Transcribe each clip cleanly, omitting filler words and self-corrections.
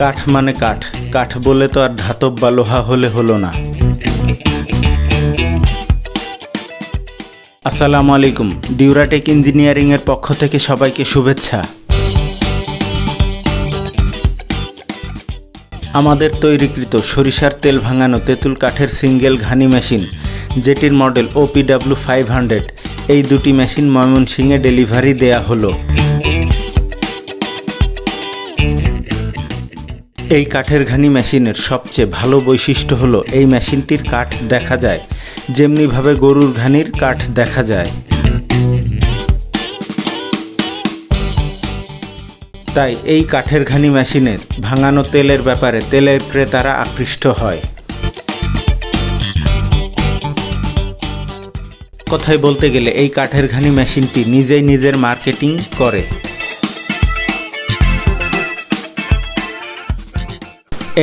কাঠ মানে কাঠ, কাঠ বলে তো আর ধাতব বা লোহা হলে হলো না। আসসালামু আলাইকুম, ডিউরাটেক ইঞ্জিনিয়ারিং এর পক্ষ থেকে সবাইকে শুভেচ্ছা। আমাদের তৈরিকৃত সরিষার তেল ভাঙানো তেঁতুল কাঠের সিঙ্গেল ঘানি মেশিন, যেটির মডেল OPW 500, এই দুটি মেশিন ময়মনসিংহে ডেলিভারি দেয়া হলো। এই কাঠের ঘানি মেশিনের সবচেয়ে ভালো বৈশিষ্ট্য হলো এই মেশিনটির কাঠ দেখা যায় যেমনিভাবে গরুর ঘানির কাঠ দেখা যায়। তাই এই কাঠের ঘানি মেশিনের ভাঙানো তেলের ব্যাপারে তেলের ক্রেতারা আকৃষ্ট হয়। কথায় বলতে গেলে এই কাঠের ঘানি মেশিনটি নিজেই নিজের মার্কেটিং করে।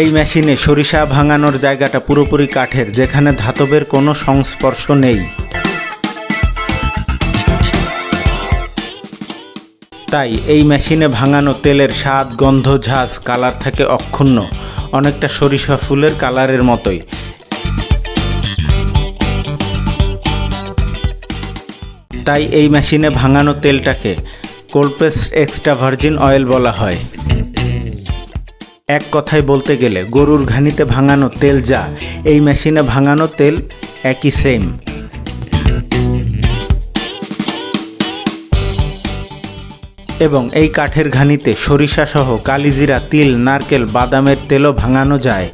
এই মেশিনে সরিষা ভাঙানোর জায়গাটা পুরোপুরি কাঠের, যেখানে ধাতবের কোনো সংস্পর্শ নেই। তাই এই মেশিনে ভাঙানো তেলের স্বাদ, গন্ধ, ঝাঁজ, কালার থাকে অক্ষুণ্ণ, অনেকটা সরিষা ফুলের কালারের মতোই। তাই এই মেশিনে ভাঙানো তেলটাকে cold pressed extra virgin oil বলা হয়। এক কথায় বলতে গেলে গরুর ঘানিতে ভাঙানো তেল যা, এই মেশিনে ভাঙানো তেল একই সেম। এবং এই কাঠের ঘানিতে সরিষা সহ কালিজিরা, তিল, নারকেল, বাদামের তেলও ভাঙানো যায়।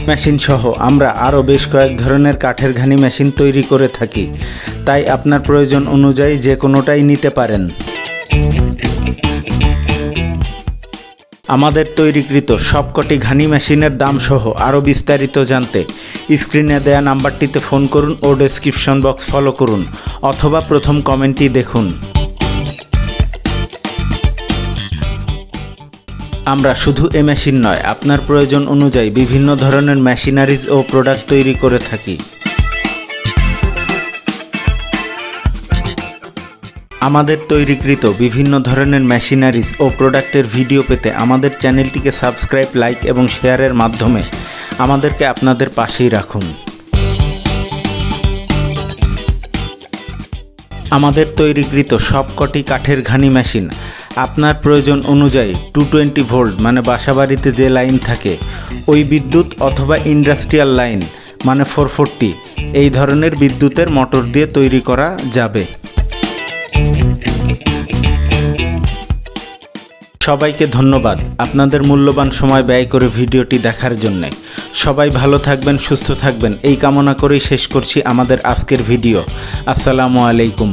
মেশিন সহ আমরা আরও বেশ কয়েক ধরনের কাঠের ঘানি মেশিন তৈরি করে থাকি, তাই আপনার প্রয়োজন অনুযায়ী যে কোনোটাই নিতে পারেন। আমাদের তৈরিকৃত সবকটি ঘানি মেশিনের দাম সহ আরও বিস্তারিত জানতে স্ক্রিনে দেয়া নাম্বারটিতে ফোন করুন ও ডেসক্রিপশন বক্স ফলো করুন, অথবা প্রথম কমেন্টটি দেখুন। আমরা শুধু এ মেশিন নয়, আপনার প্রয়োজন অনুযায়ী বিভিন্ন ধরনের মেশিনারিজ ও প্রোডাক্ট তৈরি করে থাকি। আমাদের তৈরিকৃত বিভিন্ন ধরনের মেশিনারিজ ও প্রোডাক্টের ভিডিও পেতে আমাদের চ্যানেলটিকে সাবস্ক্রাইব, লাইক এবং শেয়ারের মাধ্যমে আমাদেরকে আপনাদের পাশেই রাখুন। আমাদের তৈরিকৃত সবকটি কাঠের ঘানি মেশিন আপনার প্রয়োজন অনুযায়ী 220 ভোল্ট মানে বাসাবাড়িতে যে লাইন থাকে ওই বিদ্যুৎ, অথবা ইন্ডাস্ট্রিয়াল লাইন মানে 440, এই ধরনের বিদ্যুতের মোটর দিয়ে তৈরি করা যাবে। সবাইকে ধন্যবাদ আপনাদের মূল্যবান সময় ব্যয় করে ভিডিওটি দেখার জন্যে। সবাই ভালো থাকবেন, সুস্থ থাকবেন, এই কামনা করেই শেষ করছি আমাদের আজকের ভিডিও। আসসালামু আলাইকুম।